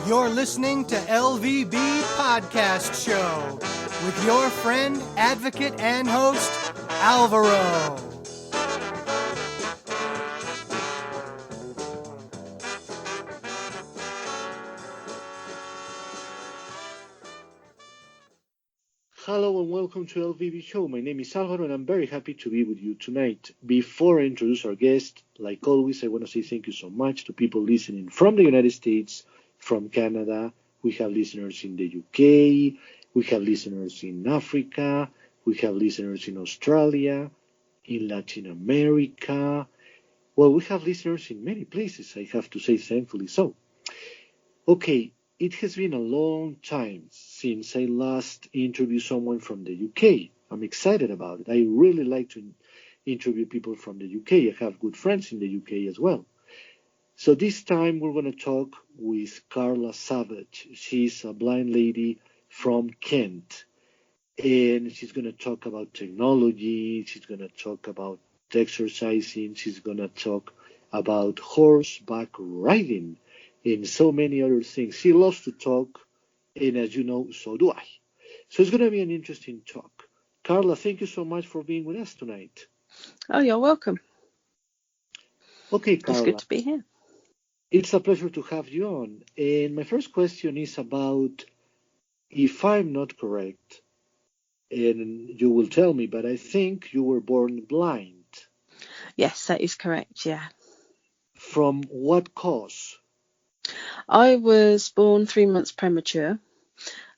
You're listening to LVB Podcast Show with your friend, advocate, and host, Alvaro. Hello and welcome to LVB Show. My name is Alvaro and I'm very happy to be with you tonight. Before I introduce our guest, like always, I want to say thank you so much to people listening from the United States, from Canada. We have listeners in the UK, we have listeners in Africa, we have listeners in Australia, in Latin America. Well, we have listeners in many places, I have to say, thankfully so. Okay, it has been a long time since I last interviewed someone from the UK. I'm excited about it. I really like to interview people from the UK. I have good friends in the UK as well. So this time we're going to talk with Carla Savage. She's a blind lady from Kent. And she's going to talk about technology. She's going to talk about exercising. She's going to talk about horseback riding and so many other things. She loves to talk, and as you know, so do I. So it's going to be an interesting talk. Carla, thank you so much for being with us tonight. Oh, you're welcome. Okay, Carla. It's good to be here. It's a pleasure to have you on. And my first question is about, if I'm not correct, and you will tell me, but I think you were born blind. Yes, that is correct, yeah. From what cause? I was born 3 months premature.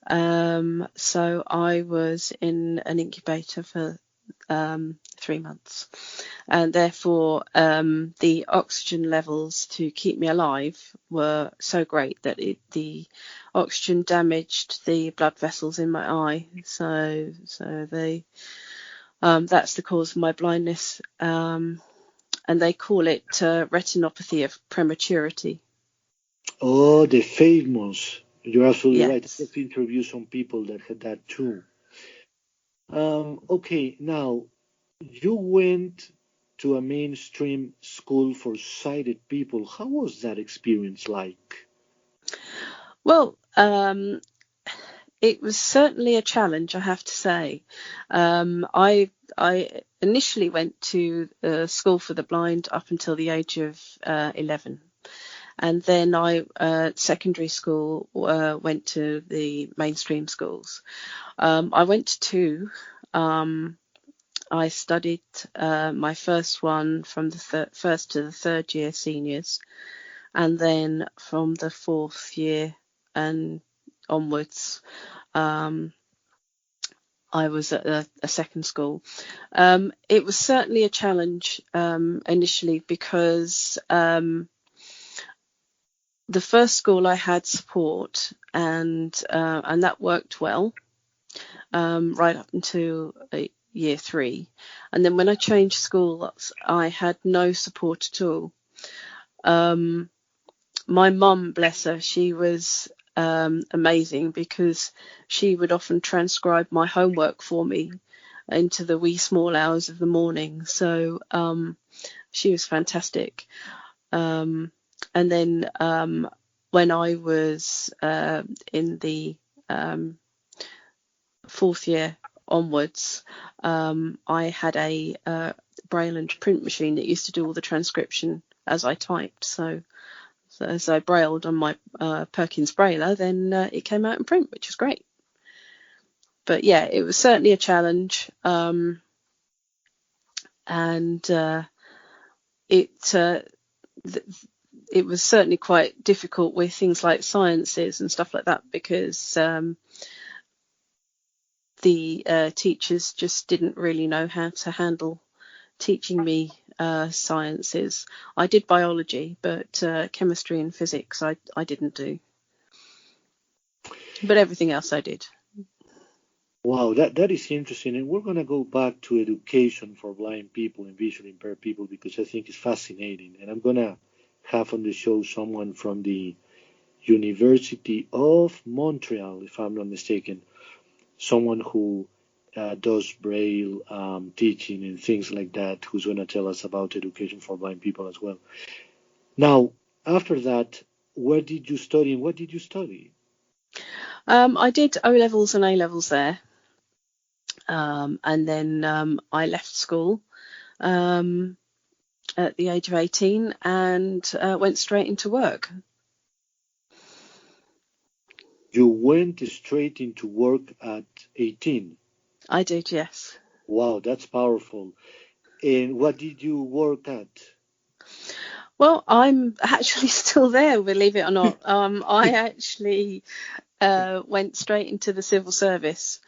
So I was in an incubator for 3 months. And therefore, the oxygen levels to keep me alive were so great that the oxygen damaged the blood vessels in my eye. So they that's the cause of my blindness. And they call it retinopathy of prematurity. Oh, the famous. You're absolutely Yes. right. I have interviewed some people that had that too. Okay, now you went to a mainstream school for sighted people. How was that experience like? Well, it was certainly a challenge, I have to say. I initially went to school for the blind up until the age of 11. And then secondary school, went to the mainstream schools. I went to two. I studied my first one from the first to the third year seniors, and then from the fourth year and onwards, I was at a second school. It was certainly a challenge initially because the first school I had support, and that worked well right up until year 3. And then when I changed schools, I had no support at all. My mum, bless her, she was amazing because she would often transcribe my homework for me into the wee small hours of the morning. So she was fantastic. And then when I was in the fourth year onwards, I had a braille and print machine that used to do all the transcription as I typed. So as I brailled on my Perkins Brailler, then it came out in print, which was great. But yeah, it was certainly a challenge. It was certainly quite difficult with things like sciences and stuff like that, because the teachers just didn't really know how to handle teaching me sciences. I did biology, but chemistry and physics I didn't do. But everything else I did. Wow, that is interesting. And we're going to go back to education for blind people and visually impaired people because I think it's fascinating. And I'm going to have on the show someone from the University of Montreal, if I'm not mistaken, someone who does braille teaching and things like that, who's going to tell us about education for blind people as well. Now, after that, where did you study and what did you study? I did O levels and A levels there, and then I left school at the age of 18 and went straight into work. You went straight into work at 18. I did, yes. Wow, that's powerful. And what did you work at? Well, I'm actually still there, believe it or not. I actually went straight into the civil service,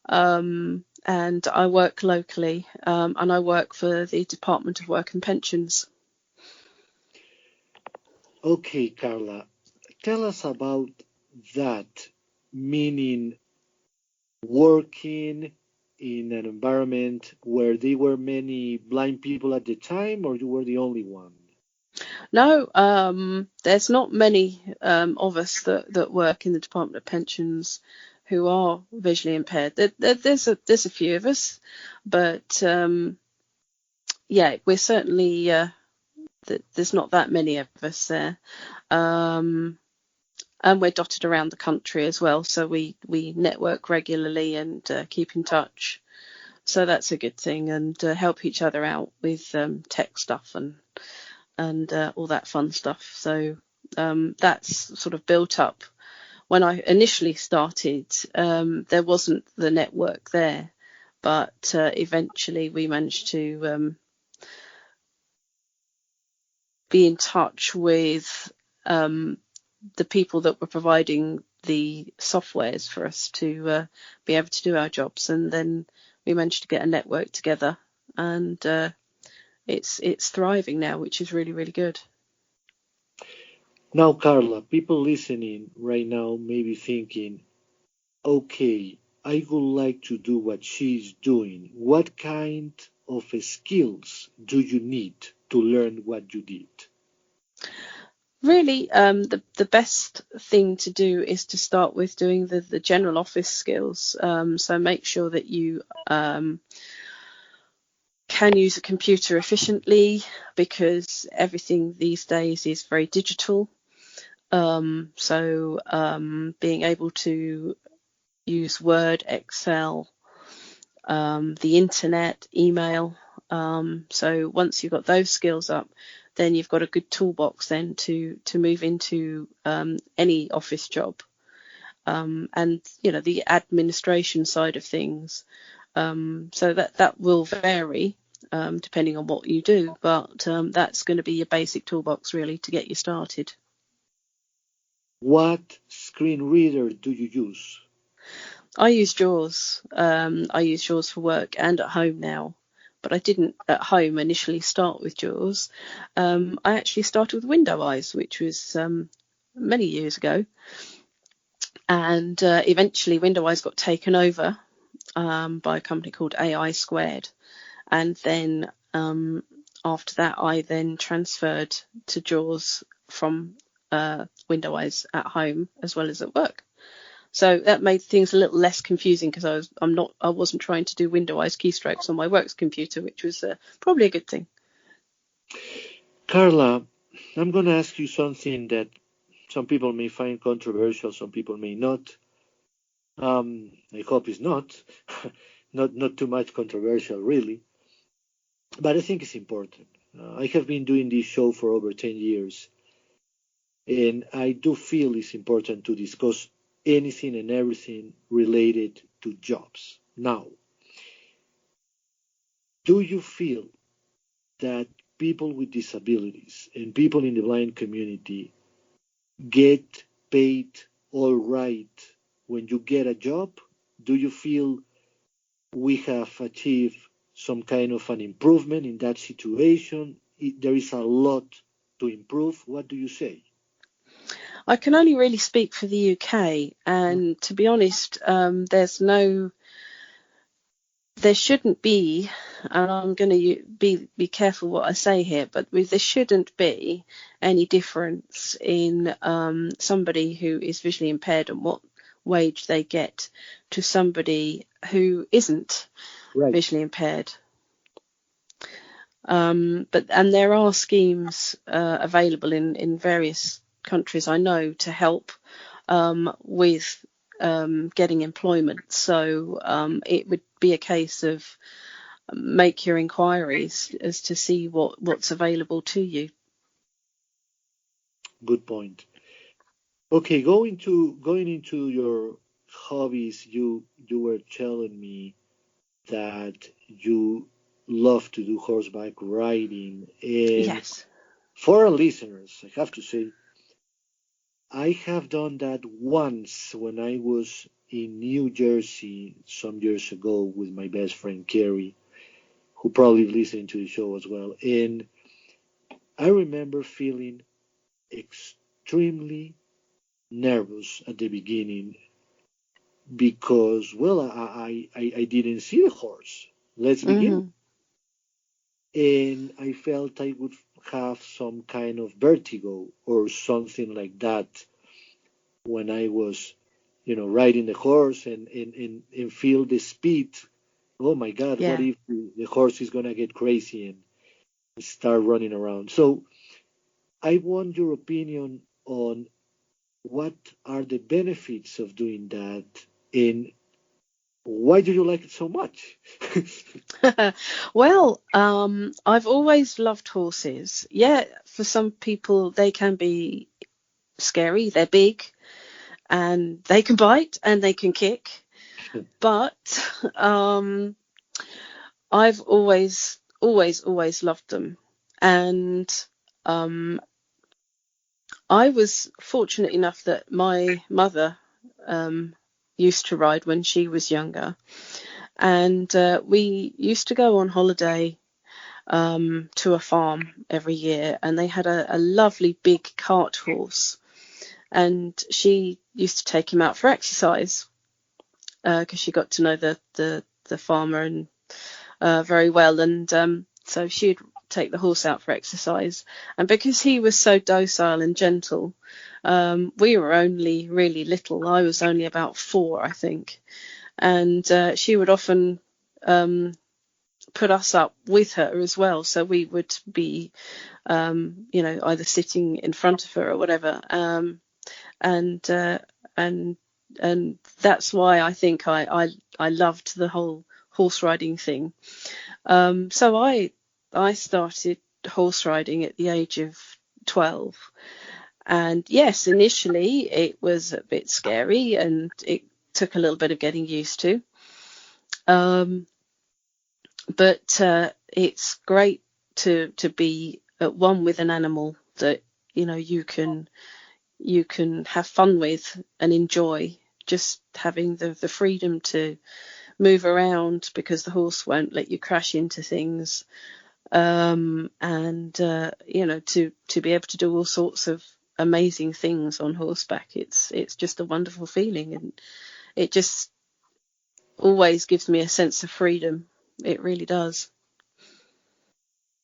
and I work locally, and I work for the Department of Work and Pensions. Okay, Carla, tell us about that, meaning working in an environment where there were many blind people at the time, or you were the only one? No, there's not many of us that work in the Department of Pensions who are visually impaired. There's a few of us, but yeah, we're certainly there's not that many of us there, and we're dotted around the country as well. So we network regularly and keep in touch. So that's a good thing, and help each other out with tech stuff and all that fun stuff. So that's sort of built up. When I initially started, there wasn't the network there, but eventually we managed to be in touch with the people that were providing the softwares for us to be able to do our jobs, and then we managed to get a network together, and it's thriving now, which is really, really good. Now, Carla, people listening right now may be thinking, okay, I would like to do what she's doing. What kind of skills do you need to learn what you did? Really, the best thing to do is to start with doing the general office skills. So make sure that you can use a computer efficiently, because everything these days is very digital. So being able to use Word, Excel, the internet, email. So once you've got those skills up, then you've got a good toolbox then to move into any office job. And the administration side of things. So that will vary depending on what you do, but that's going to be your basic toolbox really to get you started. What screen reader do you use? I use JAWS. I use JAWS for work and at home now, but I didn't at home initially start with JAWS. I actually started with Window Eyes, which was many years ago, and eventually Window Eyes got taken over by a company called AI Squared, and then after that I then transferred to JAWS from Window Eyes at home as well as at work. So that made things a little less confusing, because I wasn't trying to do Window Eyes keystrokes on my works computer, which was probably a good thing. Carla, I'm going to ask you something that some people may find controversial, some people may not. I hope it's not, not too much controversial, really. But I think it's important. I have been doing this show for over 10 years, and I do feel it's important to discuss anything and everything related to jobs. Now, do you feel that people with disabilities and people in the blind community get paid all right when you get a job? Do you feel we have achieved some kind of an improvement in that situation? There is a lot to improve. What do you say? I can only really speak for the UK, and to be honest, there shouldn't be, and I'm going to be careful what I say here, but there shouldn't be any difference in somebody who is visually impaired and what wage they get to somebody who isn't visually impaired. But there are schemes available in various countries I know to help with getting employment. So it would be a case of make your inquiries as to see what's available to you. Good point. Okay, going into your hobbies, you were telling me that you love to do horseback riding, and Yes. for our listeners, I have to say I have done that once when I was in New Jersey some years ago with my best friend Kerry, who probably listened to the show as well. And I remember feeling extremely nervous at the beginning because, well, I didn't see the horse. Let's begin. Hmm. And I felt I would have some kind of vertigo or something like that when I was, riding the horse and feel the speed. Oh my God, what Yeah. if the horse is going to get crazy and start running around? So I want your opinion on what are the benefits of doing that and why do you like it so much? Well, I've always loved horses. Yeah, for some people they can be scary. They're big and they can bite and they can kick. But I've always loved them. And um, I was fortunate enough that my mother used to ride when she was younger. And we used to go on holiday to a farm every year, and they had a lovely big cart horse, and she used to take him out for exercise because she got to know the farmer and very well, and so she'd take the horse out for exercise, and because he was so docile and gentle, we were only really little. I was only about 4, I think, and she would often put us up with her as well, so we would be either sitting in front of her or whatever, and and that's why I think I loved the whole horse riding thing. So I started horse riding at the age of 12, and yes, initially it was a bit scary and it took a little bit of getting used to, but it's great to be at one with an animal that you can have fun with and enjoy, just having the freedom to move around because the horse won't let you crash into things, and to be able to do all sorts of amazing things on horseback. It's just a wonderful feeling, and it just always gives me a sense of freedom. It really does.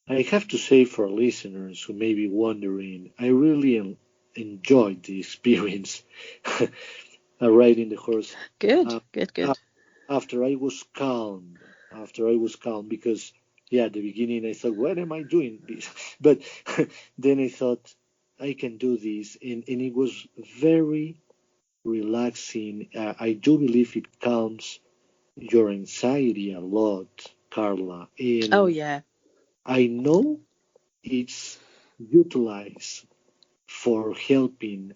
I have to say for listeners who may be wondering, I really enjoyed the experience riding the horse. Good, Uh, good, a- good. after I was calm, because yeah, at the beginning I thought, what am I doing this? But then I thought I can do this, and it was very relaxing. I do believe it calms your anxiety a lot, Carla, Oh and yeah. I know it's utilized for helping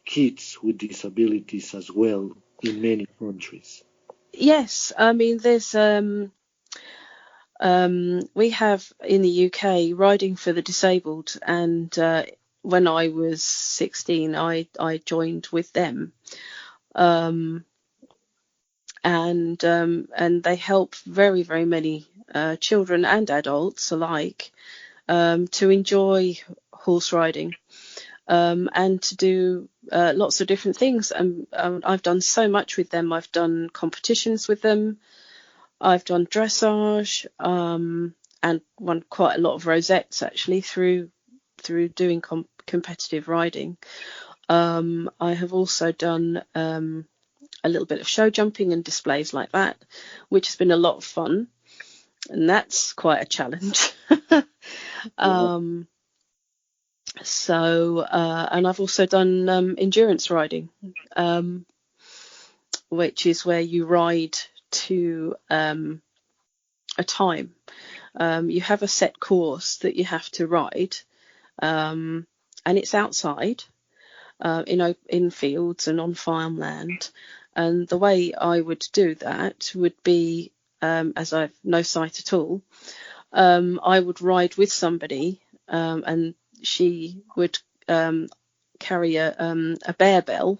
kids with disabilities as well in many countries. Yes, I mean there's we have in the UK Riding for the Disabled, and when I was 16, I joined with them, um, and they help very many children and adults alike to enjoy horse riding, and to do lots of different things. And I've done so much with them. I've done competitions with them. I've done dressage, and won quite a lot of rosettes actually through doing competitive riding. I have also done a little bit of show jumping and displays like that, which has been a lot of fun, and that's quite a challenge. Yeah. um, So, and I've also done endurance riding, which is where you ride to a time. You have a set course that you have to ride, and it's outside, in fields and on farmland. And the way I would do that would be, as I've no sight at all, I would ride with somebody, and she would carry a bear bell,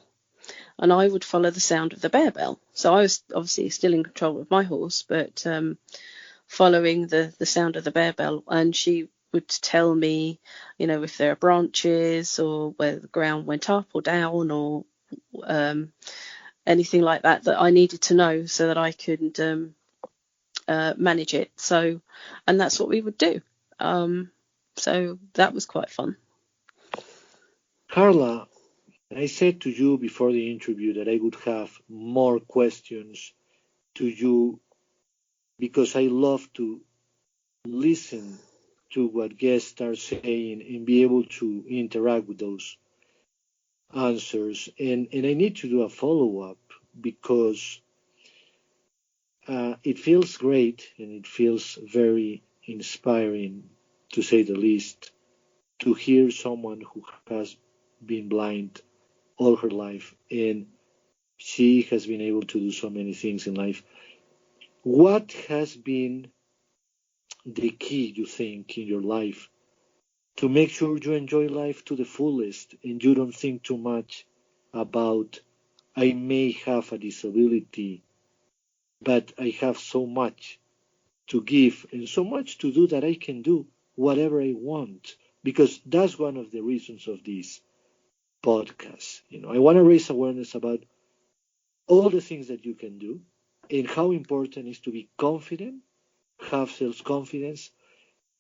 and I would follow the sound of the bear bell. So I was obviously still in control of my horse, but following the sound of the bear bell, and she would tell me, if there are branches or whether the ground went up or down or anything like that I needed to know so that I could manage it. So, and that's what we would do. So that was quite fun. Carla, I said to you before the interview that I would have more questions to you because I love to listen to what guests are saying and be able to interact with those answers. And I need to do a follow-up because it feels great and it feels very inspiring, to say the least, to hear someone who has been blind all her life and she has been able to do so many things in life. What has been the key, you think, in your life to make sure you enjoy life to the fullest and you don't think too much about, I may have a disability, but I have so much to give and so much to do that I can do whatever I want? Because that's one of the reasons of this podcast. I want to raise awareness about all the things that you can do and how important it is to be confident, have self-confidence,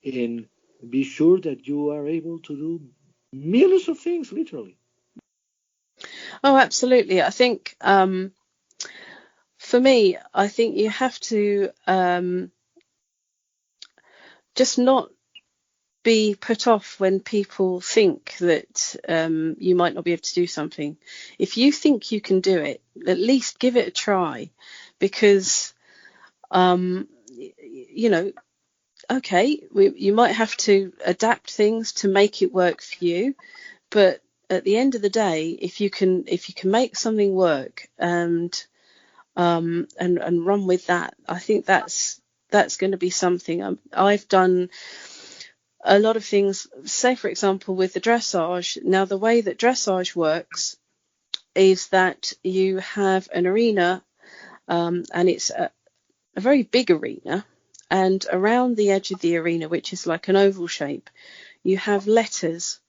and be sure that you are able to do millions of things, literally. Oh, absolutely. I think for me, I think you have to just not be put off when people think that you might not be able to do something. If you think you can do it, at least give it a try, because okay, you might have to adapt things to make it work for you, but at the end of the day, if you can make something work and run with that, I think that's going to be something. I've done a lot of things, say for example with the dressage. Now the way that dressage works is that you have an arena, and it's a very big arena, and around the edge of the arena, which is like an oval shape, you have letters.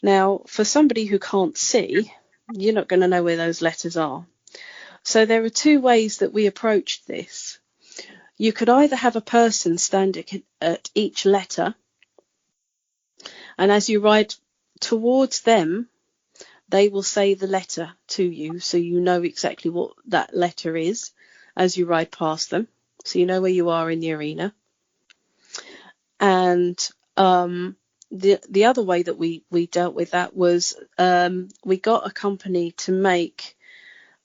Now for somebody who can't see, you're not going to know where those letters are. So there are two ways that we approached this. You could either have a person standing at each letter, and as you ride towards them, they will say the letter to you, so you know exactly what that letter is as you ride past them, so you know where you are in the arena. And the other way that we dealt with that was we got a company to make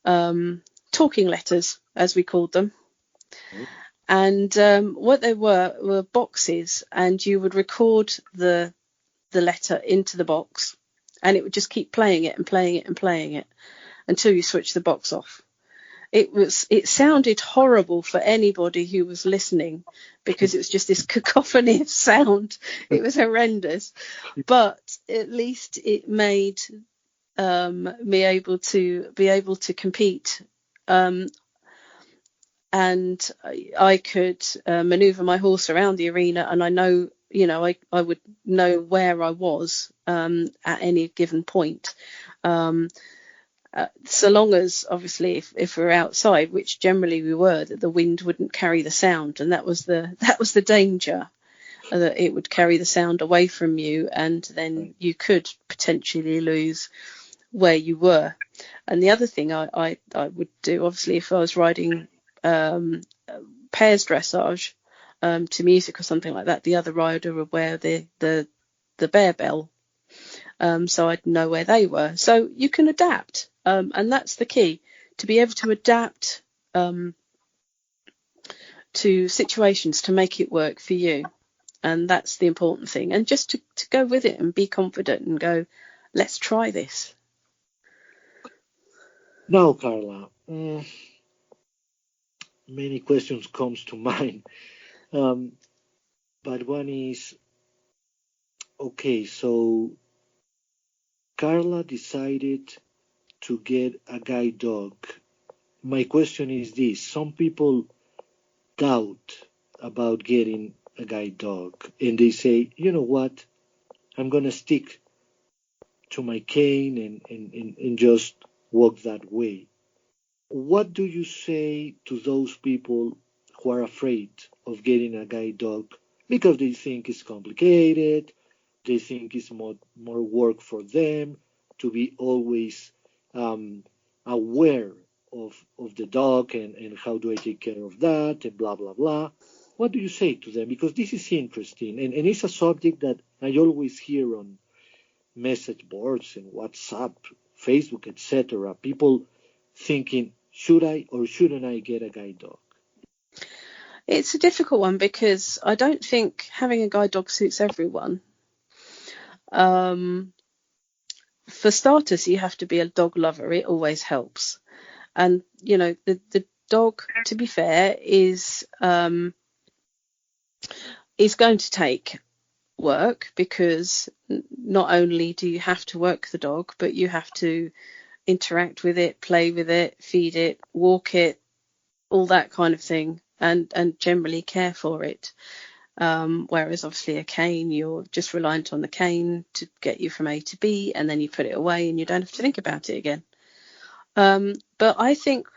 talking letters, as we called them. And what they were boxes, and you would record the letter into the box, and it would just keep playing it and playing it and playing it until you switch the box off. It sounded horrible for anybody who was listening, because it was just this cacophony of sound. It was horrendous, but at least it made me able to compete, and I could maneuver my horse around the arena, and I would know where I was at any given point. So long as, obviously, if we're outside, which generally we were, that the wind wouldn't carry the sound, and that was the danger, that it would carry the sound away from you, and then you could potentially lose where you were. And the other thing I would do, obviously, if I was riding pairs dressage to music or something like that, the other rider would wear the bear bell, so I'd know where they were. So you can adapt, and that's the key, to be able to adapt to situations to make it work for you. And that's the important thing. And just to go with it and be confident and go, let's try this. Now, Carla, many questions comes to mind. But one is, okay, so Carla decided to get a guide dog. My question is this: some people doubt about getting a guide dog, and they say, you know what, I'm gonna stick to my cane and just walk that way. What do you say to those people who are afraid of getting a guide dog because they think it's complicated, they think it's more work for them to be always aware of the dog and how do I take care of that and blah, blah, blah. What do you say to them? Because this is interesting and it's a subject that I always hear on message boards and WhatsApp, Facebook, etc. People thinking, should I or shouldn't I get a guide dog? It's a difficult one because I don't think having a guide dog suits everyone. For starters, you have to be a dog lover. It always helps. And, you know, the dog, to be fair, is going to take work, because not only do you have to work the dog, but you have to interact with it, play with it, feed it, walk it, all that kind of thing, and generally care for it. Whereas obviously a cane, you're just reliant on the cane to get you from A to B, and then you put it away and you don't have to think about it again. But I think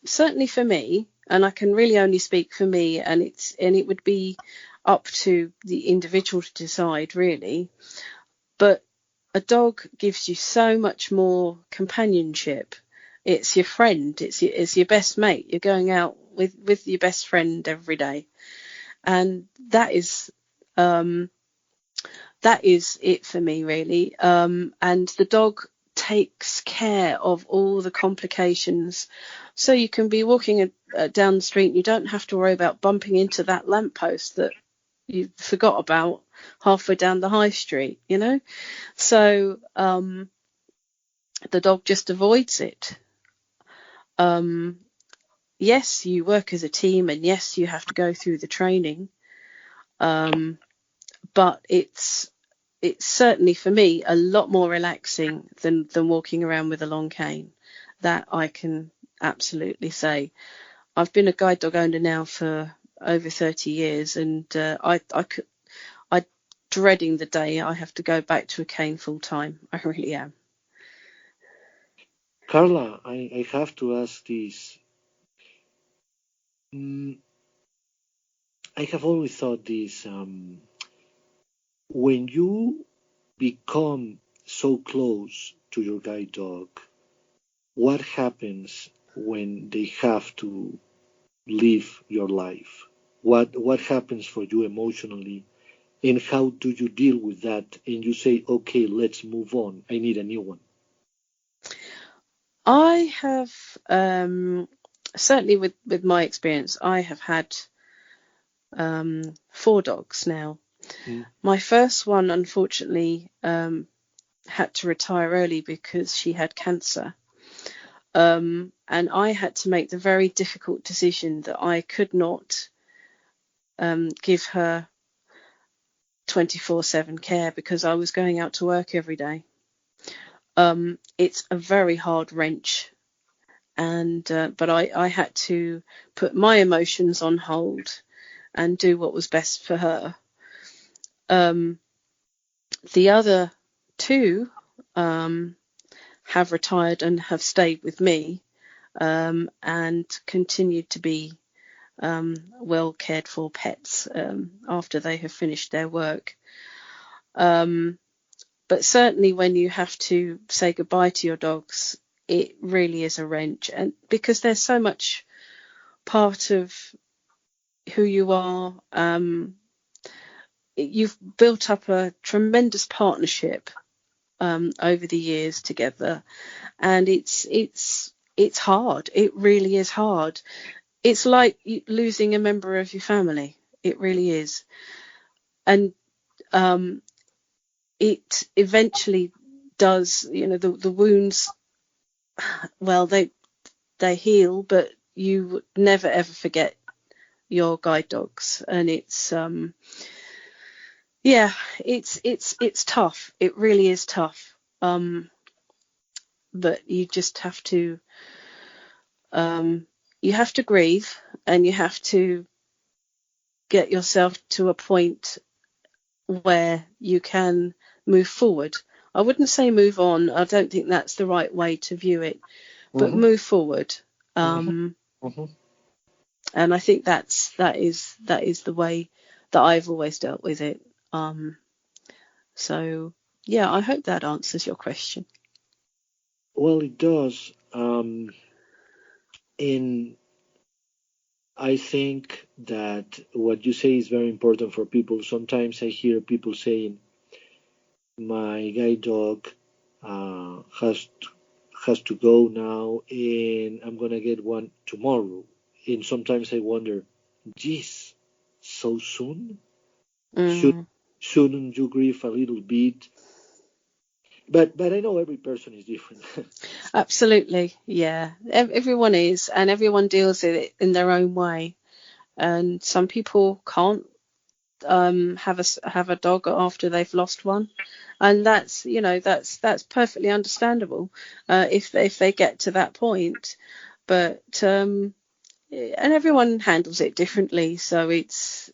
certainly for me, and I can really only speak for me, and it would be up to the individual to decide really, but a dog gives you so much more companionship. It's your friend, it's your best mate. You're going out with your best friend every day, and that is it for me really. And the dog takes care of all the complications, so you can be walking down the street and you don't have to worry about bumping into that lamppost that you forgot about halfway down the high street, you know. So the dog just avoids it. Yes, you work as a team, and yes, you have to go through the training, but it's certainly for me a lot more relaxing than walking around with a long cane. That I can absolutely say. I've been a guide dog owner now for over 30 years, and I dreading the day I have to go back to a cane full time. I really am. Carla, I have to ask this. Mm, I have always thought this. When you become so close to your guide dog, what happens when they have to live your life? What happens for you emotionally, and how do you deal with that? And you say, okay, let's move on. I need a new one. I have certainly with my experience, I have had 4 dogs now. My first one, unfortunately, had to retire early because she had cancer. And I had to make the very difficult decision that I could not give her 24/7 care because I was going out to work every day. It's a very hard wrench, and but I had to put my emotions on hold and do what was best for her. The other 2 have retired and have stayed with me, and continued to be well cared for pets after they have finished their work. But certainly when you have to say goodbye to your dogs, it really is a wrench, and because there's so much part of who you are. You've built up a tremendous partnership over the years together, and it's hard. It really is hard. It's like losing a member of your family. It really is. And it eventually does, the wounds, well, they heal, but you would never ever forget your guide dogs. And it's it's tough. It really is tough. But you just have to grieve, and you have to get yourself to a point where you can move forward. I wouldn't say move on. I don't think that's the right way to view it, but move forward. And I think that is the way that I've always dealt with it. So yeah, I hope that answers your question. Well, it does. And I think that what you say is very important for people. Sometimes I hear people saying, "My guide dog has to go now, and I'm gonna get one tomorrow." And sometimes I wonder, geez, so soon? Shouldn't you grieve a little bit? But I know every person is different. Absolutely, yeah. Everyone is, and everyone deals with it in their own way. And some people can't have a dog after they've lost one, and that's perfectly understandable if they get to that point. But and everyone handles it differently, so it's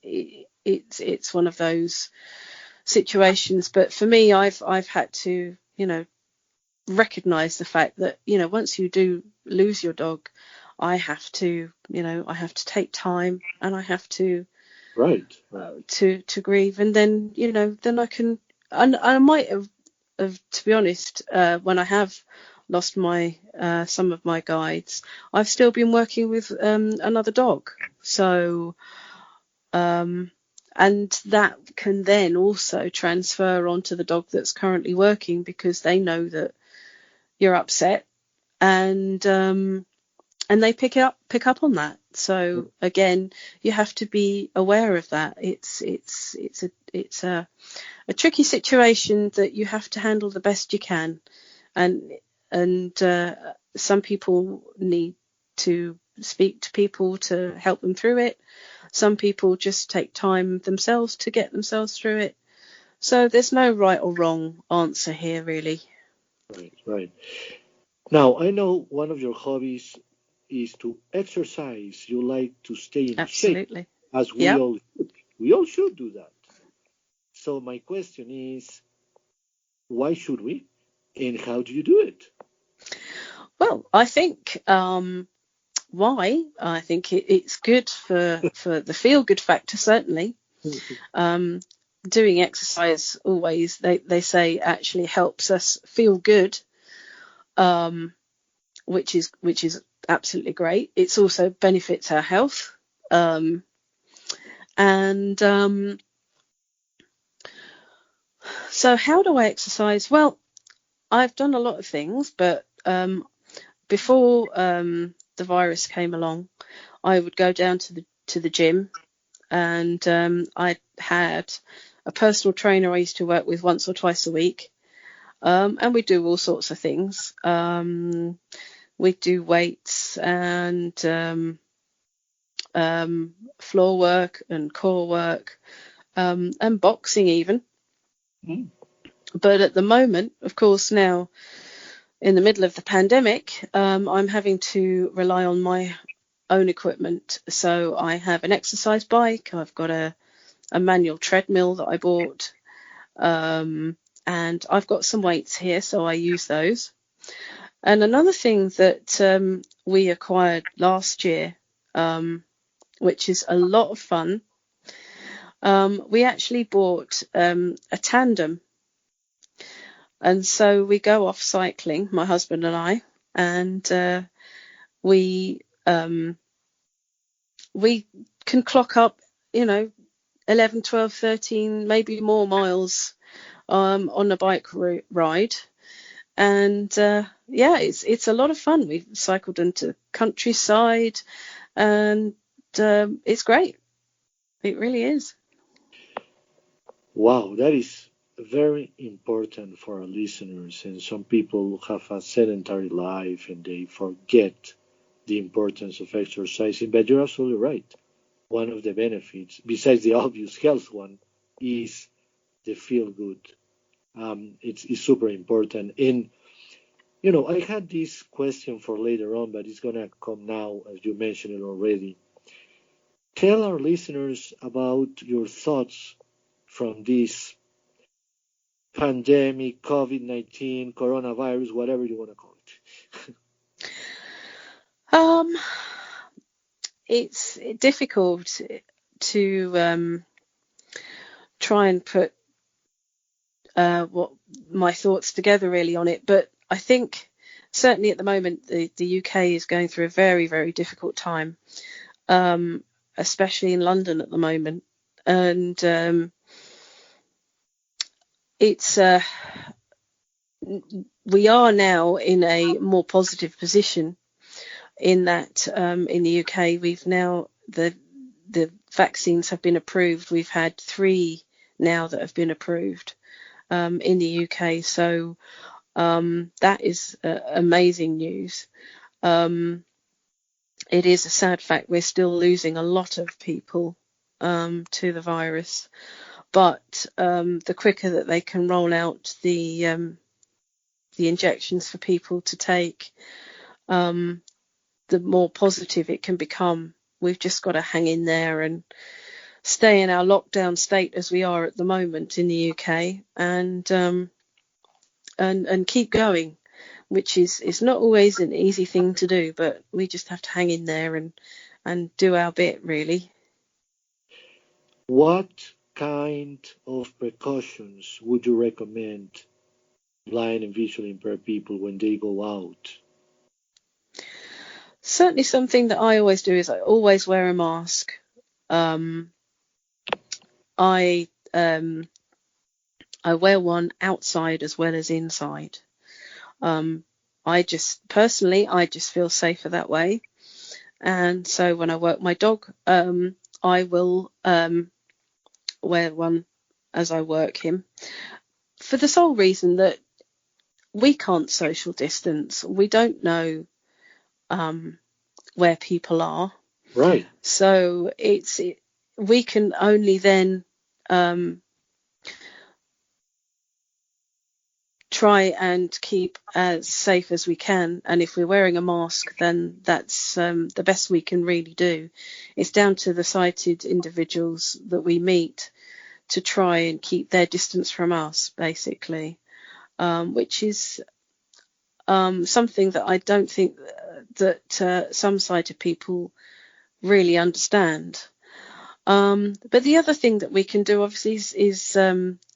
one of those situations. But for me, I've had to recognize the fact that once you do lose your dog, I have to take time, and I have to to grieve, and then then I can. And I might have to be honest, when I have lost my some of my guides, I've still been working with another dog, so and that can then also transfer onto the dog that's currently working, because they know that you're upset, and they pick up on that. So again, you have to be aware of that. It's a tricky situation that you have to handle the best you can, and some people need to speak to people to help them through it. Some people just take time themselves to get themselves through it. So there's no right or wrong answer here, really. Right. Now, I know one of your hobbies is to exercise. You like to stay in shape, as we all should do that. So my question is, why should we, and how do you do it? Well, I think why? I think it's good for the feel-good factor, certainly. Doing exercise always, they say, actually helps us feel good, which is absolutely great. It's also benefits our health, and so how do I exercise? Well, I've done a lot of things, but before the virus came along, I would go down to the gym, and I had a personal trainer I used to work with once or twice a week, and we do all sorts of things. We do weights and floor work and core work, and boxing even. But at the moment, of course, now in the middle of the pandemic, I'm having to rely on my own equipment. So I have an exercise bike, I've got a manual treadmill that I bought, and I've got some weights here, so I use those. And another thing that we acquired last year, which is a lot of fun, we actually bought a tandem. And so we go off cycling, my husband and I, and we can clock up, 11, 12, 13, maybe more miles on a bike ride. And it's a lot of fun. We've cycled into countryside, and it's great. It really is. Wow, that is very important for our listeners. And some people have a sedentary life and they forget the importance of exercising. But you're absolutely right. One of the benefits, besides the obvious health one, is the feel good. It's super important. And, I had this question for later on, but it's going to come now, as you mentioned it already. Tell our listeners about your thoughts from this pandemic, COVID-19, coronavirus, whatever you want to call it. It's difficult to try and put what my thoughts together really on it, but I think certainly at the moment the UK is going through a very, very difficult time, especially in London at the moment, and it's we are now in a more positive position in that in the UK we've now the vaccines have been approved. We've had 3 now that have been approved in the UK, so that is amazing news. It is a sad fact we're still losing a lot of people to the virus, but the quicker that they can roll out the injections for people to take, the more positive it can become. We've just got to hang in there and stay in our lockdown state as we are at the moment in the UK, and keep going, which is not always an easy thing to do, but we just have to hang in there and do our bit, really. What kind of precautions would you recommend blind and visually impaired people when they go out? Certainly something that I always do is I always wear a mask. I wear one outside as well as inside. I just feel safer that way. And so when I walk my dog, I will wear one as I work him, for the sole reason that we can't social distance. We don't know where people are. Right. So we can only then try and keep as safe as we can, and if we're wearing a mask, then that's the best we can really do. It's down to the sighted individuals that we meet to try and keep their distance from us, basically, which is something that I don't think that some sighted people really understand. But the other thing that we can do, obviously, is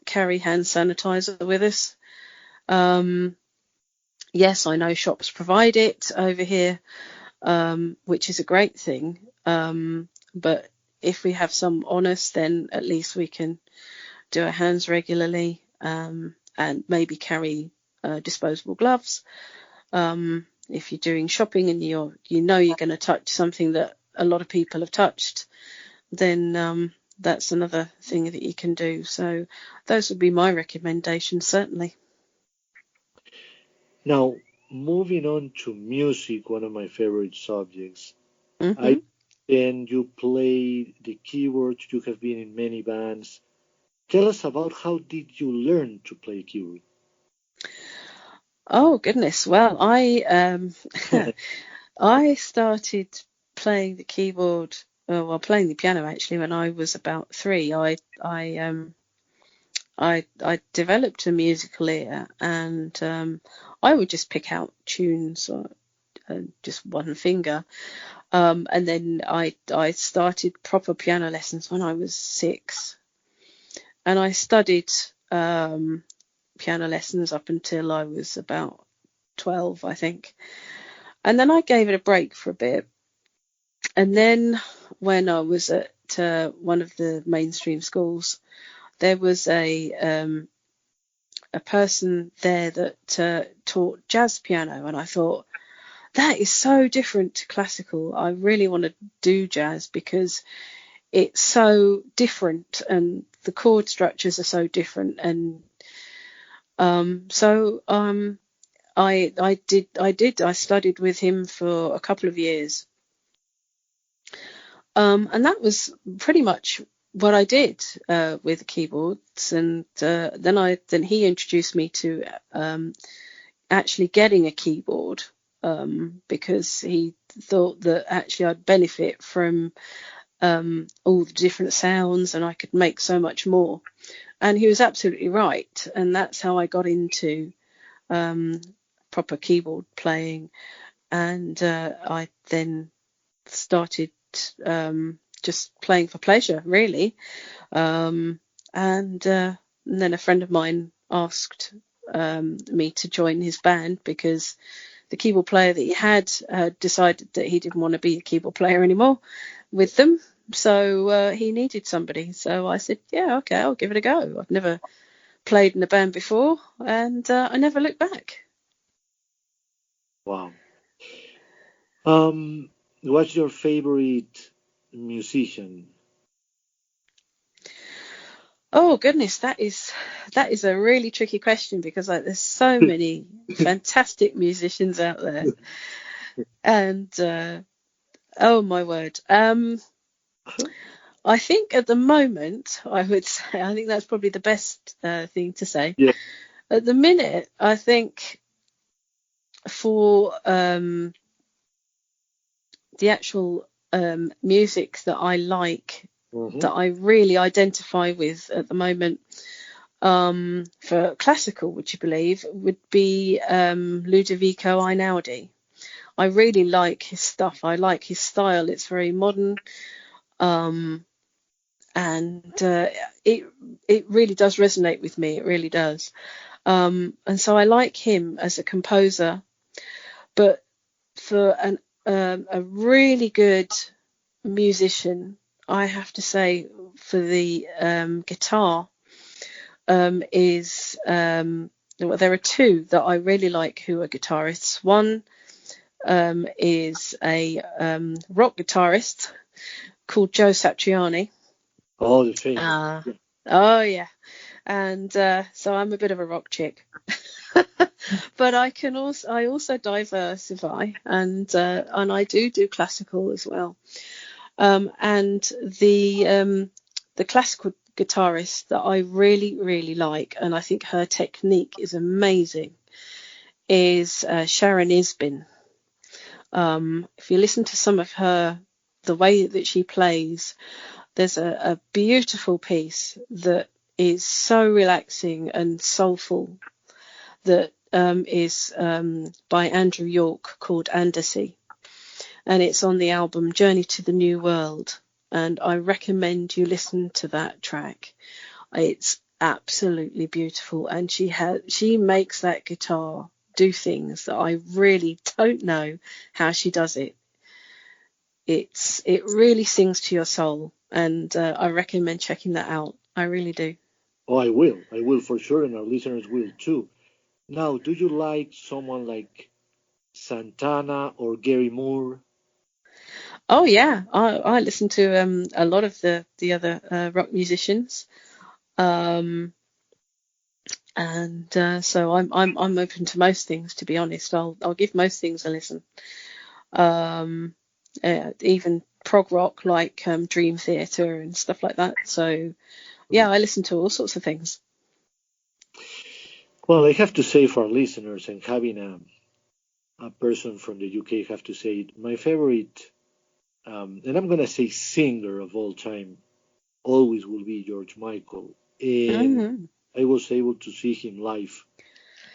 carry hand sanitizer with us. Yes, I know shops provide it over here, which is a great thing. But if we have some on us, then at least we can do our hands regularly, and maybe carry disposable gloves. If you're doing shopping and you're going to touch something that a lot of people have touched, then that's another thing that you can do. So those would be my recommendations, certainly. Now, moving on to music, one of my favorite subjects. Mm-hmm. You play the keyboard, you have been in many bands. Tell us about how did you learn to play keyboard? Oh, goodness. Well, I started playing the keyboard, playing the piano actually, when I was about 3. I developed a musical ear, and I would just pick out tunes or just one finger, and then I started proper piano lessons when I was 6, and I studied piano lessons up until I was about 12, I think, and then I gave it a break for a bit, and then when I was at one of the mainstream schools, there was a a person there that taught jazz piano, and I thought, that is so different to classical. I really want to do jazz because it's so different and the chord structures are so different. And I studied with him for a couple of years. And that was pretty much what I did with keyboards. And then he introduced me to actually getting a keyboard, because he thought that actually I'd benefit from all the different sounds and I could make so much more. And he was absolutely right. And that's how I got into proper keyboard playing. And I then started just playing for pleasure, really. And then a friend of mine asked me to join his band because the keyboard player that he had decided that he didn't want to be a keyboard player anymore with them. So he needed somebody. So I said, yeah, okay, I'll give it a go. I've never played in a band before, and I never looked back. Wow. What's your favorite musician? Oh goodness, that is a really tricky question because there's so many fantastic musicians out there, and oh my word. I think at the moment, I would say, I think that's probably the best thing to say. Yeah. At the minute, I think for the actual music that I like, that I really identify with at the moment, for classical, would you believe, would be Ludovico Einaudi. I really like his stuff. I like his style. It's very modern. And it really does resonate with me. It really does. And so I like him as a composer. But for a really good musician, I have to say, for the guitar, well, there are two that I really like who are guitarists. One is a rock guitarist called Joe Satriani. Oh, the famous. Oh yeah, and so I'm a bit of a rock chick, but I also diversify, and I do classical as well. And the classical guitarist that I really like, and I think her technique is amazing, is Sharon Isbin. If you listen to some of the way that she plays, there's a beautiful piece that is so relaxing and soulful that is by Andrew York, called Andersea, and it's on the album Journey to the New World, and I recommend you listen to that track. It's absolutely beautiful, and she makes that guitar do things that I really don't know how she does it. It really sings to your soul, and I recommend checking that out. I really do. Oh, I will for sure, and our listeners will too. Now, do you like someone like Santana or Gary Moore? Oh yeah, I listen to a lot of the other rock musicians, and so I'm open to most things. To be honest, I'll give most things a listen. Even prog rock like Dream Theater and stuff like that. So yeah, I listen to all sorts of things. Well, I have to say for our listeners, and having a person from the UK, have to say my favorite, and I'm gonna say singer of all time, always will be George Michael. And I was able to see him live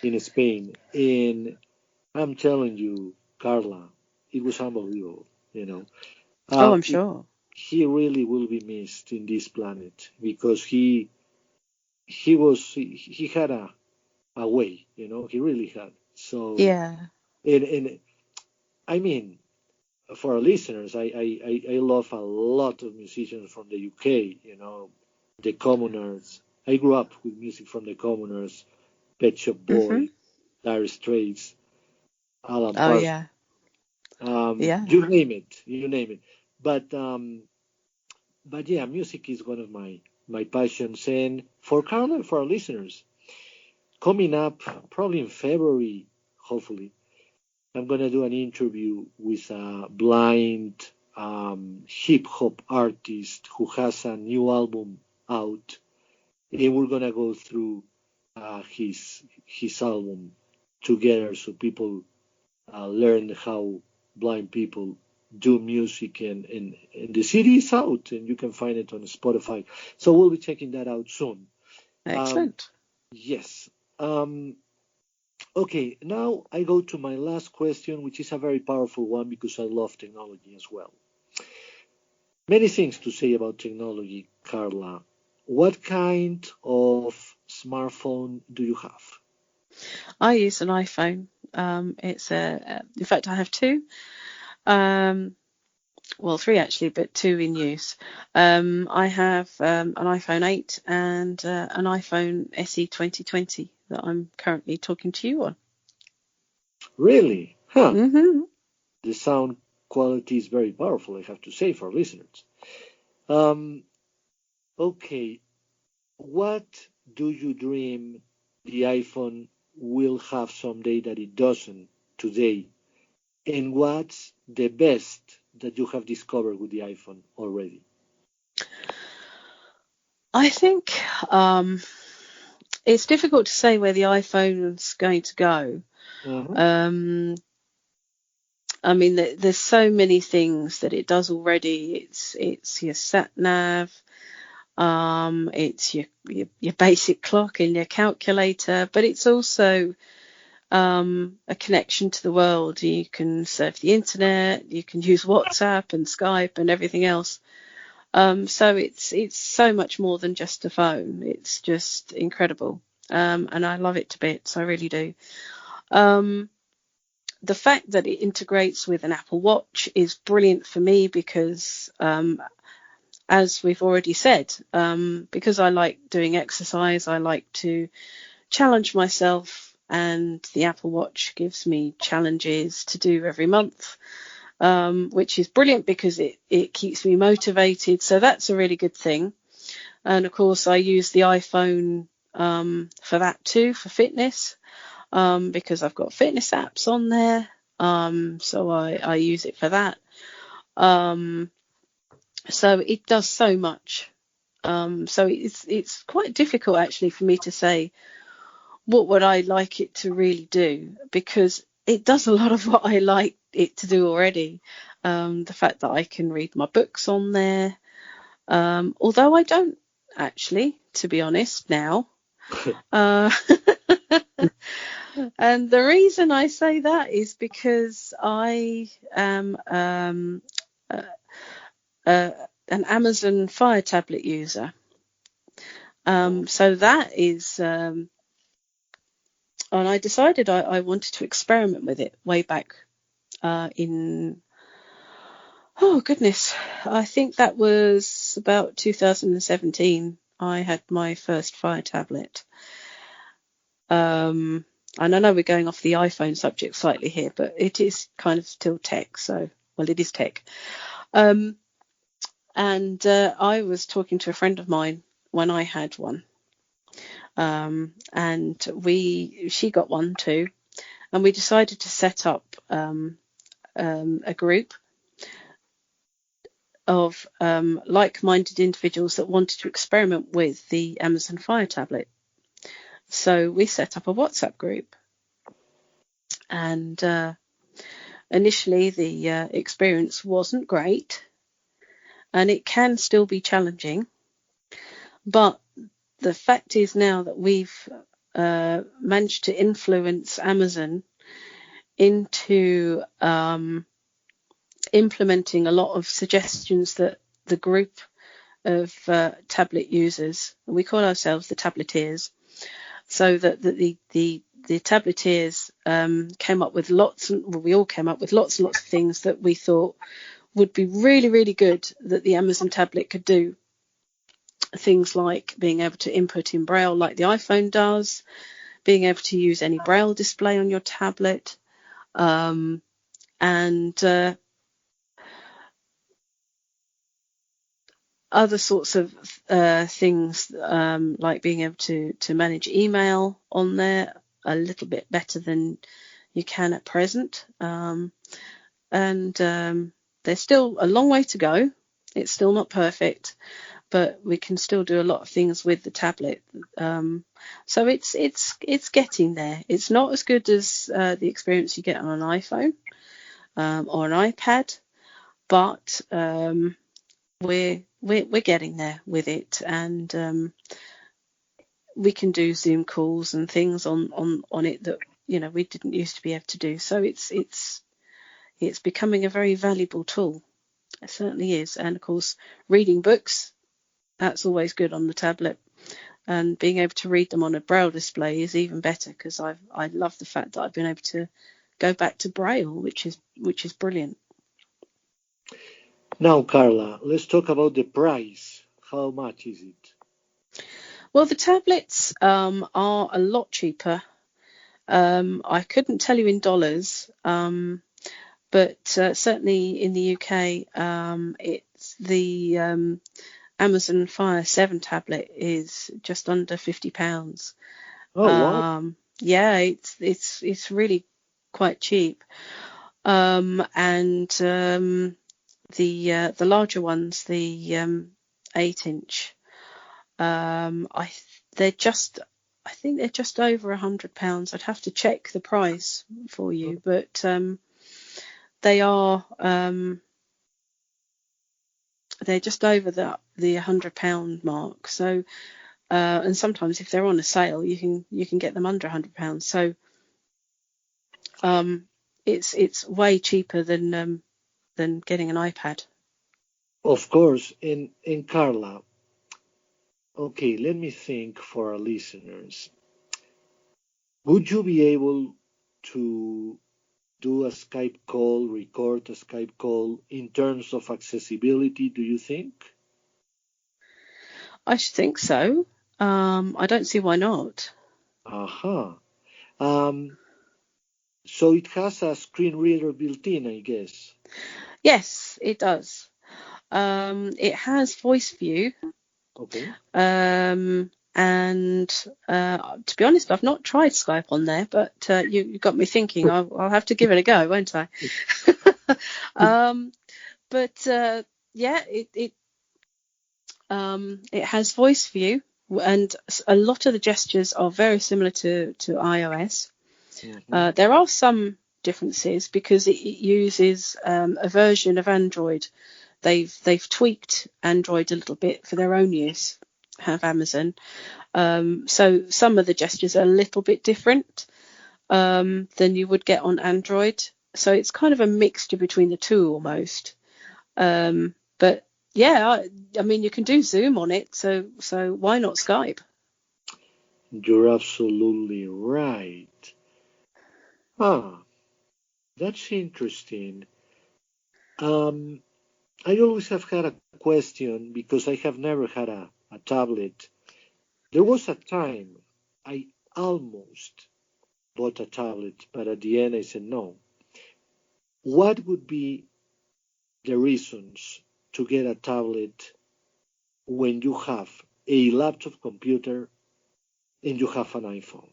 in Spain, and I'm telling you, Carla, it was unbelievable. I'm sure. He really will be missed in this planet because he had a way, he really had. So Yeah. and I mean, for our listeners, I love a lot of musicians from the UK, the Commoners. I grew up with music from the Commoners, Pet Shop Mhm. Boy, Dire Straits, Alan Oh Parsons, yeah. Yeah. you name it, you name it. But yeah, music is one of my passions. And for Carla and for our listeners, coming up probably in February, hopefully, I'm gonna do an interview with a blind hip hop artist who has a new album out, and we're gonna go through his album together, so people learn how blind people do music, and the CD is out, and you can find it on Spotify. So we'll be checking that out soon. Um, Excellent. yes. Um, okay, now I go to my last question, which is a very powerful one because I love technology as well. Many things to say about technology, Carla. What kind of smartphone do you have? I use an iPhone. It's in fact, I have two. Um, well, three actually, but two in use. I have an iPhone 8 and an iPhone SE 2020 that I'm currently talking to you on. Really? Huh. Hmm. The sound quality is very powerful, I have to say, for listeners. Um, okay, what do you dream the iPhone will have someday that it doesn't today? And what's the best that you have discovered with the iPhone already? I think it's difficult to say where the iPhone's going to go. Uh-huh. Um, I mean, there's so many things that it does already. It's your sat nav, it's your basic clock and your calculator, but it's also a connection to the world. You can surf the internet, you can use WhatsApp and Skype and everything else. So it's so much more than just a phone. It's just incredible, and I love it to bits. I really do. Um, the fact that it integrates with an Apple Watch is brilliant for me because, as we've already said, because I like doing exercise, I like to challenge myself, and the Apple Watch gives me challenges to do every month, which is brilliant because it keeps me motivated. So that's a really good thing. And of course, I use the iPhone for that too, for fitness, because I've got fitness apps on there. So I use it for that. Um, so it does so much. So it's quite difficult actually for me to say what would I like it to really do, because it does a lot of what I like it to do already. The fact that I can read my books on there, although I don't actually, to be honest, now. Uh, and the reason I say that is because I am uh, an Amazon Fire tablet user. So that is, and I decided I wanted to experiment with it way back in, oh goodness, I think that was about 2017. I had my first Fire tablet. And I know we're going off the iPhone subject slightly here, but it is kind of still tech. So, well, it is tech. And I was talking to a friend of mine when I had one. And she got one too. And we decided to set up a group of like-minded individuals that wanted to experiment with the Amazon Fire tablet. So we set up a WhatsApp group. And initially, the experience wasn't great, and it can still be challenging. But the fact is now that we've managed to influence Amazon into implementing a lot of suggestions that the group of tablet users, we call ourselves the tableteers, so that the tableteers came up with we all came up with lots and lots of things that we thought would be really, really good that the Amazon tablet could do. Things like being able to input in Braille like the iPhone does, being able to use any braille display on your tablet, and other sorts of things, like being able to manage email on there a little bit better than you can at present. And there's still a long way to go. It's still not perfect, but we can still do a lot of things with the tablet. So it's getting there. It's not as good as the experience you get on an iPhone or an iPad, but we're getting there with it, and we can do Zoom calls and things on it that we didn't used to be able to do. So it's becoming a very valuable tool. It certainly is. And of course, reading books, that's always good on the tablet, and being able to read them on a braille display is even better, because I love the fact that I've been able to go back to braille, which is brilliant. Now, Carla, let's talk about the price. How much is it? Well, the tablets are a lot cheaper. I couldn't tell you in dollars, but certainly in the UK, it's the Amazon Fire 7 tablet is just under £50. Oh, wow. Yeah, it's really quite cheap. And the larger ones, the 8-inch, I think they're just over £100. I'd have to check the price for you, but they are they're just over the £100 mark. So and sometimes if they're on a sale, you can get them under £100. So it's way cheaper than getting an iPad. Of course. And Carla, okay, let me think for our listeners. Would you be able to do a Skype call, record a Skype call in terms of accessibility, do you think? I should think so. I don't see why not. Aha. So it has a screen reader built in, I guess. Yes, it does. It has voice view. Okay. And to be honest, I've not tried Skype on there, but you got me thinking. I'll have to give it a go, won't I? But yeah, it has voice view, and a lot of the gestures are very similar to iOS. Mm-hmm. There are some differences because it uses a version of Android. They've tweaked Android a little bit for their own use, have Amazon. So some of the gestures are a little bit different than you would get on Android. So it's kind of a mixture between the two almost. But yeah, I mean, you can do Zoom on it, so why not Skype? You're absolutely right. That's interesting. I always have had a question because I have never had a tablet. There was a time I almost bought a tablet, but at the end I said no. What would be the reasons to get a tablet when you have a laptop computer and you have an iPhone?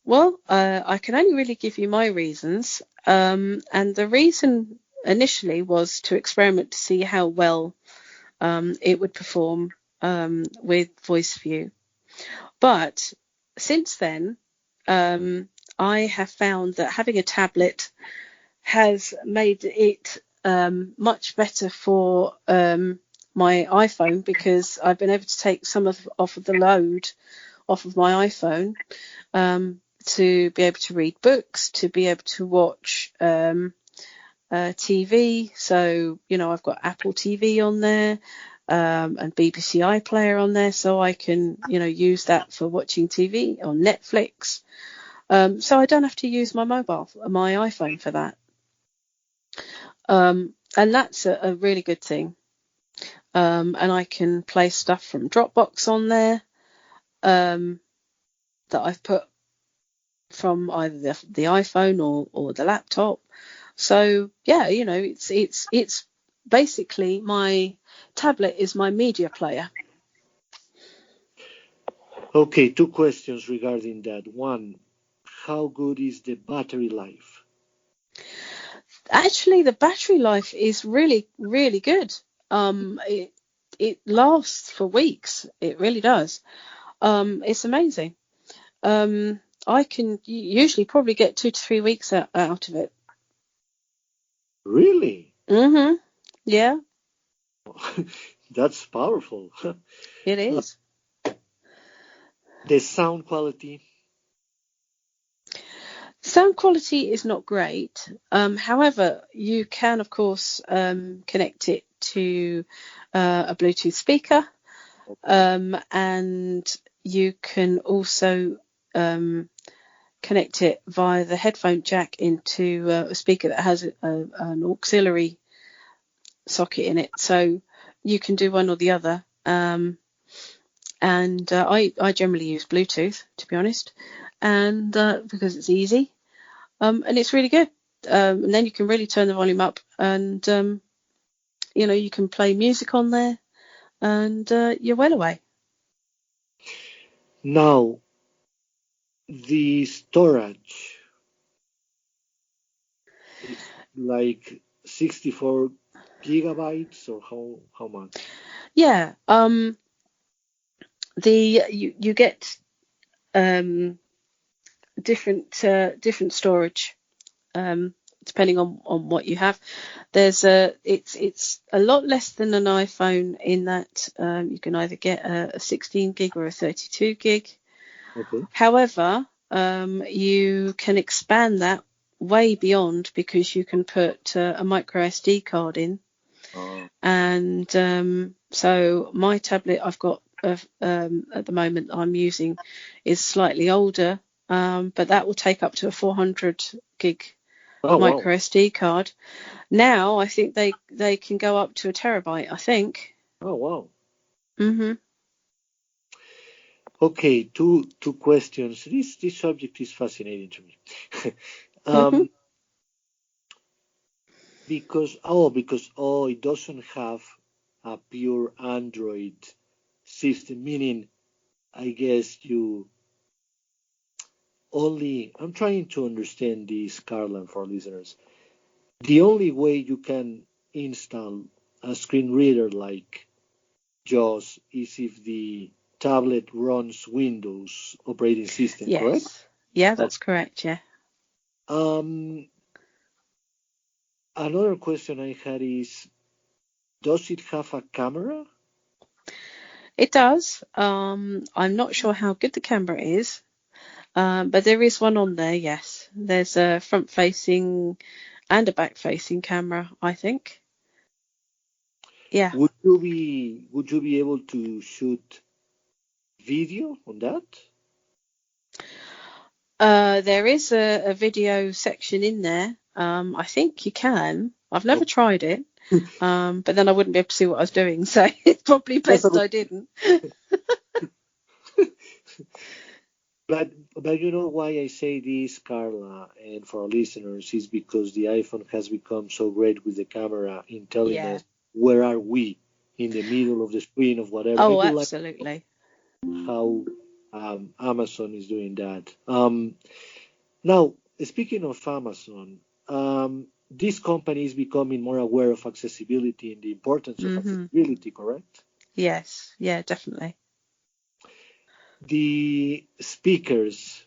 Well, I can only really give you my reasons. And the reason initially was to experiment to see how well it would perform with voice view. But since then, I have found that having a tablet has made it much better for my iPhone, because I've been able to take some off of the load off of my iPhone to be able to read books, to be able to watch TV. So, I've got Apple TV on there and BBC iPlayer on there, so I can, use that for watching TV on Netflix. So I don't have to use my iPhone for that. And that's a really good thing. And I can play stuff from Dropbox on there. that I've put from either the iPhone or the laptop. So yeah, it's basically my tablet is my media player. Okay, two questions regarding that. One, how good is the battery life? Actually, the battery life is really, really good. It lasts for weeks. It really does. It's amazing. I can usually probably get 2 to 3 weeks out of it. Really? Yeah, That's powerful. it is. The sound quality? Sound quality is not great. However, you can, of course, connect it to a Bluetooth speaker, and you can also connect it via the headphone jack into a speaker that has an auxiliary socket in it. So you can do one or the other. And I generally use Bluetooth, to be honest, and because it's easy, and it's really good. And then you can really turn the volume up, and you can play music on there, and you're well away. Now, the storage is like 64 gigabytes, or how much? Yeah. You get different storage depending on what you have. It's a lot less than an iPhone in that you can either get a 16 gig or a 32 gig. Okay. However, you can expand that way beyond, because you can put a micro SD card in. And so my tablet I've got at the moment I'm using is slightly older, but that will take up to a 400 gig micro SD card. Now I think they can go up to a terabyte, I think. Oh, wow. Okay, two questions. This subject is fascinating to me. Because it doesn't have a pure Android system, meaning I guess I'm trying to understand this, Carla, for listeners. The only way you can install a screen reader like JAWS is if the tablet runs Windows operating system, yes. Correct? Yeah, that's correct, yeah. Another question I had is, does it have a camera? It does. I'm not sure how good the camera is, but there is one on there, yes. There's a front-facing and a back-facing camera, I think. Yeah. Would you be able to shoot video on that? There is a video section in there. I think you can. I've never tried it, but then I wouldn't be able to see what I was doing, so it's probably best I didn't. But you know why I say this, Carla, and for our listeners, is because the iPhone has become so great with the camera in telling us where are we in the middle of the screen of whatever. Oh, absolutely. Like how Amazon is doing that. Now, speaking of Amazon, this company is becoming more aware of accessibility and the importance of accessibility, correct? Yes, yeah, definitely. The speakers,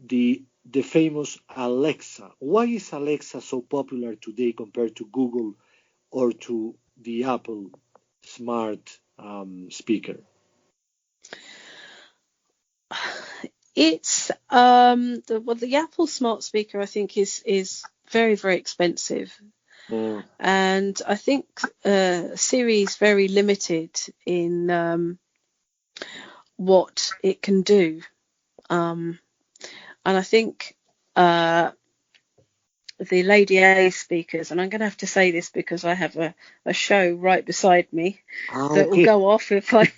the famous Alexa. Why is Alexa so popular today compared to Google or to the Apple smart speaker? It's the Apple smart speaker, I think, is very, very expensive. And I think Siri is very limited in what it can do. And I think the Lady A speakers, and I'm going to have to say this because I have a show right beside me that will go off if I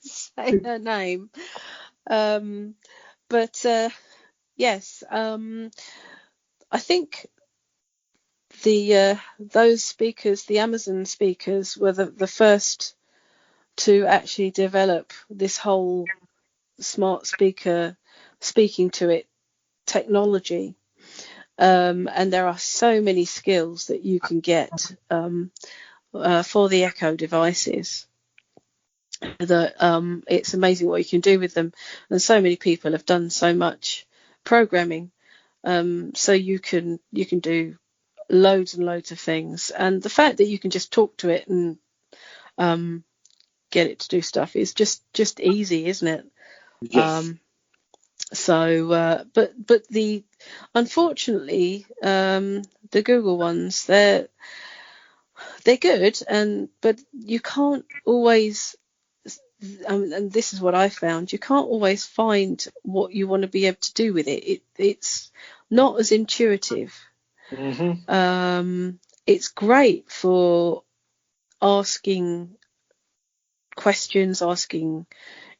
say her name. But yes, I think those speakers, the Amazon speakers, were the first to actually develop this whole smart speaker speaking to it technology. And there are so many skills that you can get for the Echo devices that it's amazing what you can do with them. And so many people have done so much programming, so you can do loads and loads of things. And the fact that you can just talk to it and get it to do stuff is just easy, isn't it? Yes. But the unfortunately the Google ones, they're good, but you can't always, and this is what I found, you can't always find what you want to be able to do with it. It's not as intuitive. Mm-hmm. It's great for asking questions, asking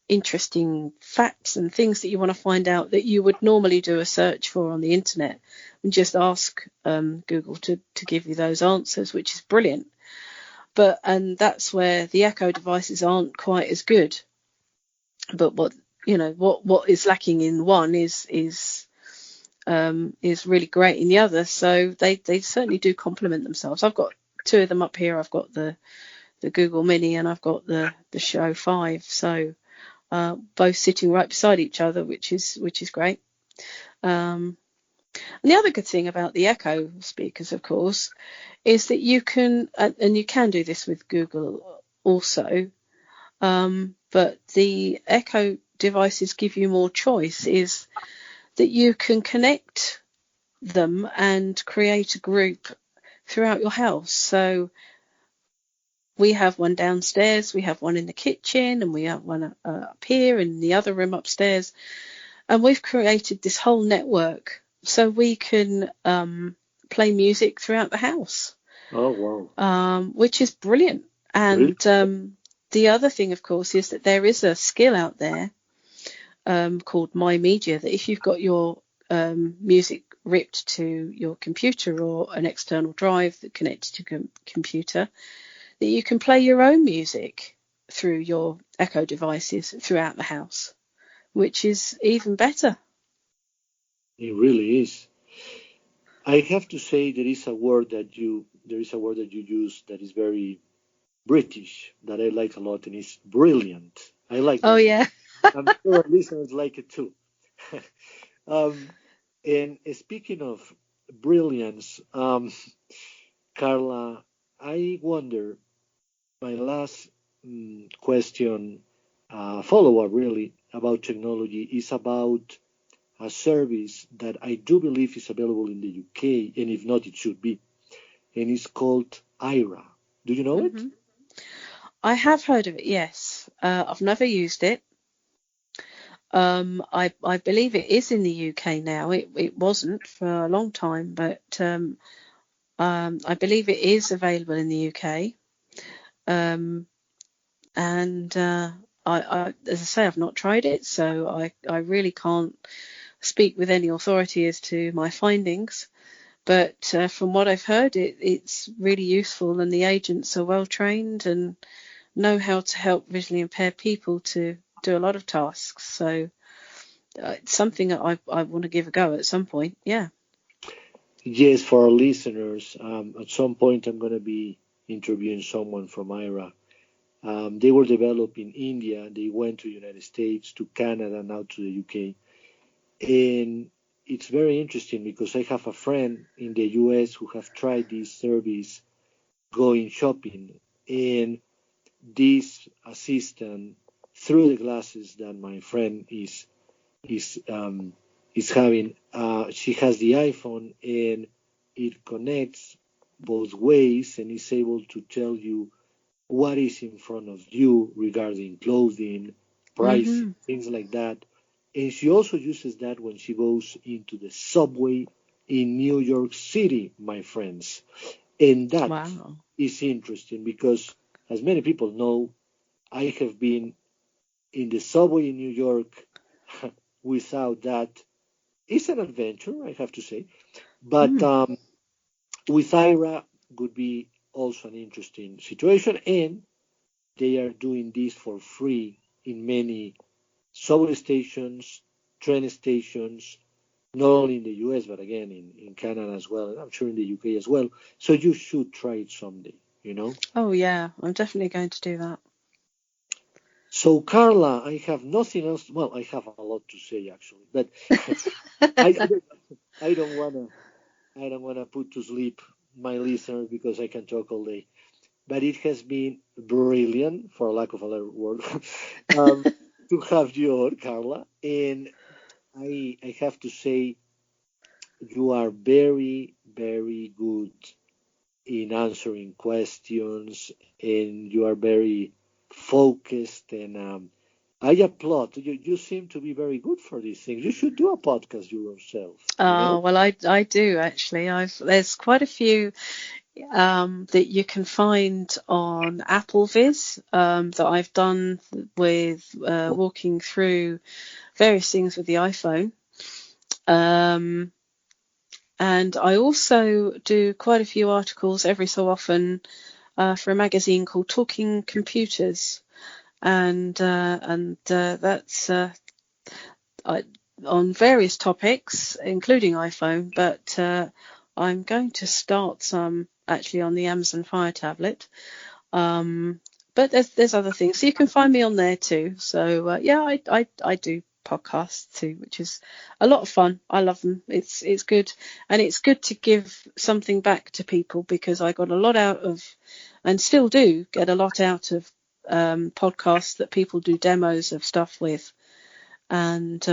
interesting facts and things that you want to find out that you would normally do a search for on the internet, and just ask Google to give you those answers, which is brilliant. And that's where the Echo devices aren't quite as good. But what is lacking in one is really great in the other. So they certainly do complement themselves. I've got two of them up here. I've got the Google Mini and I've got the Show 5. So both sitting right beside each other, which is great. And the other good thing about the Echo speakers, of course, is that you can, and you can do this with Google also, but the Echo devices give you more choice, is that you can connect them and create a group throughout your house. So we have one downstairs, we have one in the kitchen, and we have one up here in the other room upstairs. And we've created this whole network so we can play music throughout the house. Oh, wow. Which is brilliant. And Really? the other thing, of course, is that there is a skill out there called My Media, that if you've got your music ripped to your computer or an external drive that connects to your computer, that you can play your own music through your Echo devices throughout the house, which is even better. It really is. I have to say there is a word that you use that is very British that I like a lot, and it's brilliant. I like Oh, that. yeah. I'm sure our listeners like it too. And speaking of brilliance, Carla, I wonder, my last question, follow-up really, about technology is about a service that I do believe is available in the UK, and if not, it should be. And it's called IRA. Do you know it? Mm-hmm. I have heard of it, yes. I've never used it. I believe it is in the UK now. It wasn't for a long time, but I believe it is available in the UK. And as I say, I've not tried it, so I really can't speak with any authority as to my findings. But from what I've heard, it's really useful, and the agents are well trained and know how to help visually impaired people to do a lot of tasks. So it's something that I want to give a go at some point. Yeah. Yes, for our listeners, at some point I'm going to be interviewing someone from IRA. They were developed in India. They went to the United States, to Canada, now to the UK. And it's very interesting because I have a friend in the US who have tried this service going shopping, and this assistant, through the glasses that my friend is is having, she has the iPhone and it connects both ways and is able to tell you what is in front of you regarding clothing, price, Mm-hmm. things like that. And she also uses that when she goes into the subway in New York City, my friends. And that Wow. is interesting because, as many people know, I have been in the subway in New York without that. It's an adventure, I have to say. But with IRA would be also an interesting situation, and they are doing this for free in many subway stations, train stations, not only in the US, but again in Canada as well, and I'm sure in the UK as well. So you should try it someday, you know? Oh, yeah, I'm definitely going to do that. So, Carla, I have nothing else. Well, I have a lot to say actually, but I, I don't wanna put to sleep my listeners because I can talk all day. But it has been brilliant, for lack of a better word, to have you on, Carla. And I have to say, you are very, very good in answering questions, and you are very focused. And I applaud. You seem to be very good for these things. You should do a podcast yourself. You know? Well, I do actually. There's quite a few that you can find on Apple Viz that I've done with walking through various things with the iPhone. And I also do quite a few articles every so often for a magazine called Talking Computers, and that's on various topics, including iPhone. But I'm going to start some actually on the Amazon Fire tablet. But there's other things, so you can find me on there too. So yeah, I do podcasts too, which is a lot of fun. I love them. It's good, and it's good to give something back to people, because I got a lot out of, and still do get a lot out of podcasts that people do demos of stuff with, and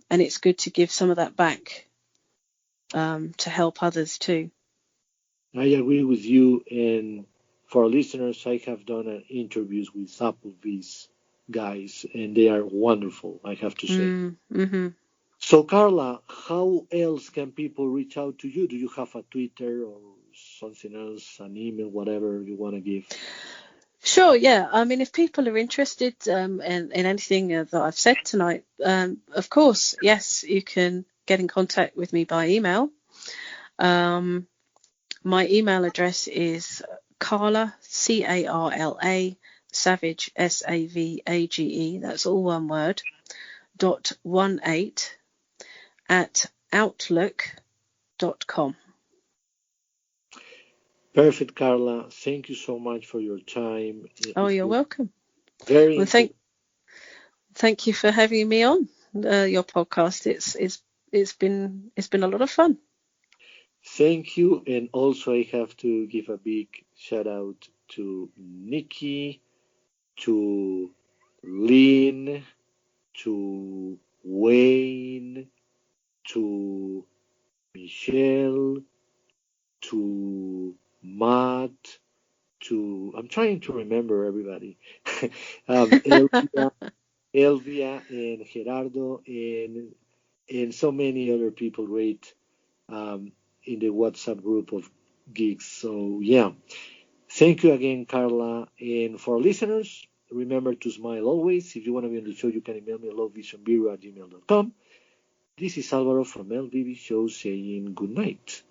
it's good to give some of that back to help others too. I agree with you. And for our listeners, I have done interviews with Applebee's guys, and they are wonderful, I have to say. Mm-hmm. So, Carla, how else can people reach out to you? Do you have a Twitter or something else, an email, whatever you want to give? Sure, yeah. I mean, if people are interested in anything that I've said tonight, of course, yes, you can get in contact with me by email. My email address is Carla, Carla, Savage, Savage, that's all one word, .18 at outlook.com. Perfect, Carla. Thank you so much for your time. Oh, you're welcome. Very Well, thank you for having me on your podcast. It's been a lot of fun. Thank you. And also, I have to give a big shout out to Nikki, to Lynn, to Wayne, to Michelle, to Matt, I'm trying to remember everybody. Elvia and Gerardo and so many other people great in the WhatsApp group of geeks. So yeah, thank you again, Carla. And for our listeners, remember to smile always. If you want to be on the show, you can email me at lovevisionbureau@gmail.com. This is Alvaro from LVB Show saying good night.